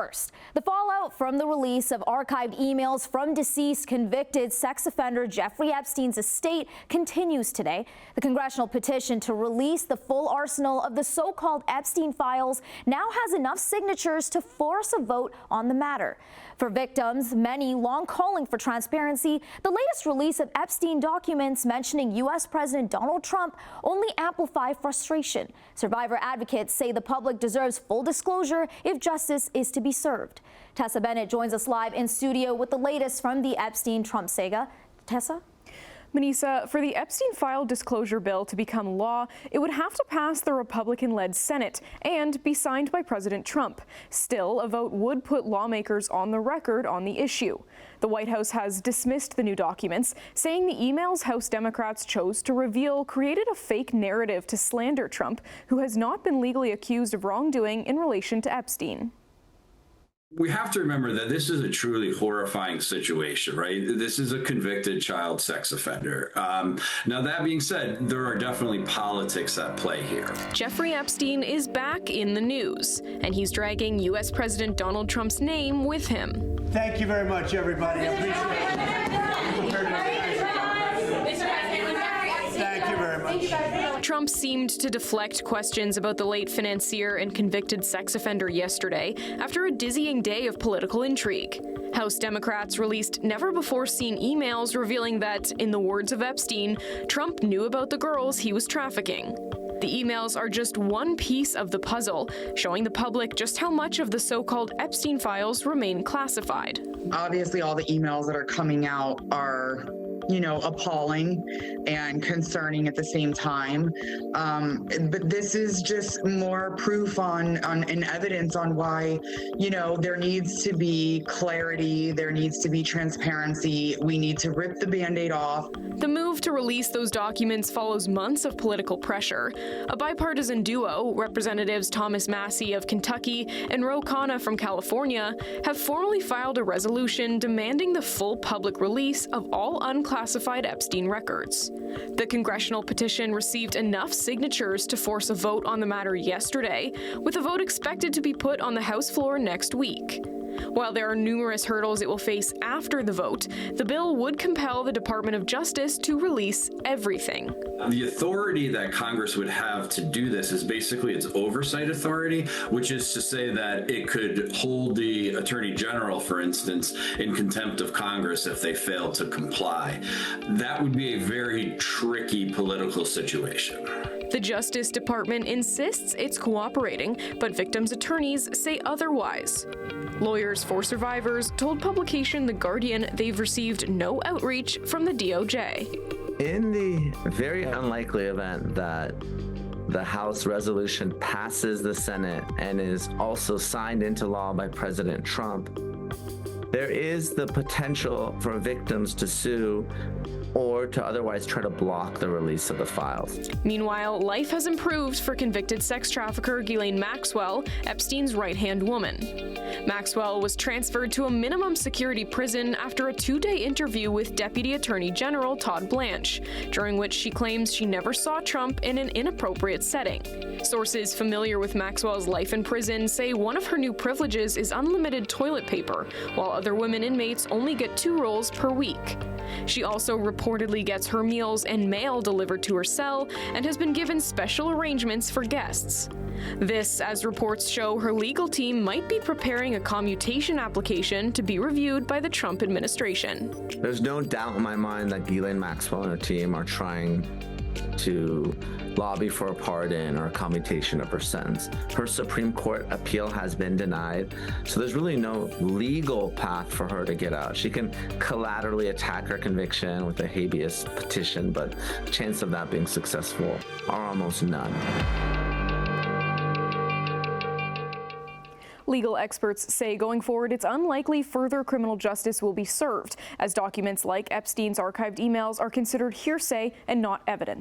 First, the fallout from the release of archived emails from deceased convicted sex offender Jeffrey Epstein's estate continues today. The congressional petition to release the full arsenal of the so-called Epstein files now has enough signatures to force a vote on the matter. For victims, many long calling for transparency, the latest release of Epstein documents mentioning U.S. President Donald Trump only amplify frustration. Survivor advocates say the public deserves full disclosure if justice is to be served. Tessa Bennett joins us live in studio with the latest from the Epstein-Trump saga. Tessa? Manisa, for the Epstein file disclosure bill to become law, it would have to pass the Republican-led Senate and be signed by President Trump. Still, a vote would put lawmakers on the record on the issue. The White House has dismissed the new documents, saying the emails House Democrats chose to reveal created a fake narrative to slander Trump, who has not been legally accused of wrongdoing in relation to Epstein. We have to remember that this is a truly horrifying situation, right? This is a convicted child sex offender. Now, that being said, there are definitely politics at play here. Jeffrey Epstein is back in the news, and he's dragging U.S. President Donald Trump's name with him. Thank you very much, everybody. I appreciate it. Thank you very much. Trump seemed to deflect questions about the late financier and convicted sex offender yesterday after a dizzying day of political intrigue. House Democrats released never-before-seen emails revealing that, in the words of Epstein, Trump knew about the girls he was trafficking. The emails are just one piece of the puzzle, showing the public just how much of the so-called Epstein files remain classified. Obviously, all the emails that are coming out are appalling and concerning at the same time. But this is just more proof and evidence on why, there needs to be clarity, there needs to be transparency. We need to rip the Band-Aid off. The move to release those documents follows months of political pressure. A bipartisan duo, Representatives Thomas Massie of Kentucky and Ro Khanna from California, have formally filed a resolution demanding the full public release of all unclassified Epstein records. The congressional petition received enough signatures to force a vote on the matter yesterday, with a vote expected to be put on the House floor next week. While there are numerous hurdles it will face after the vote, the bill would compel the Department of Justice to release everything. The authority that Congress would have to do this is basically its oversight authority, which is to say that it could hold the Attorney General, for instance, in contempt of Congress if they fail to comply. That would be a very tricky political situation. The Justice Department insists it's cooperating, but victims' attorneys say otherwise. Lawyers for survivors told publication The Guardian they've received no outreach from the DOJ. In the very unlikely event that the House resolution passes the Senate and is also signed into law by President Trump, there is the potential for victims to sue or to otherwise try to block the release of the files. Meanwhile, life has improved for convicted sex trafficker Ghislaine Maxwell, Epstein's right-hand woman. Maxwell was transferred to a minimum security prison after a 2-day interview with Deputy Attorney General Todd Blanche, during which she claims she never saw Trump in an inappropriate setting. Sources familiar with Maxwell's life in prison say one of her new privileges is unlimited toilet paper, while other women inmates only get 2 rolls per week. She also reportedly gets her meals and mail delivered to her cell and has been given special arrangements for guests. This, as reports show, her legal team might be preparing a commutation application to be reviewed by the Trump administration. There's no doubt in my mind that Ghislaine Maxwell and her team are trying to lobby for a pardon or a commutation of her sentence. Her Supreme Court appeal has been denied, so there's really no legal path for her to get out. She can collaterally attack her conviction with a habeas petition, but the chance of that being successful are almost none. Legal experts say going forward, it's unlikely further criminal justice will be served, as documents like Epstein's archived emails are considered hearsay and not evidence.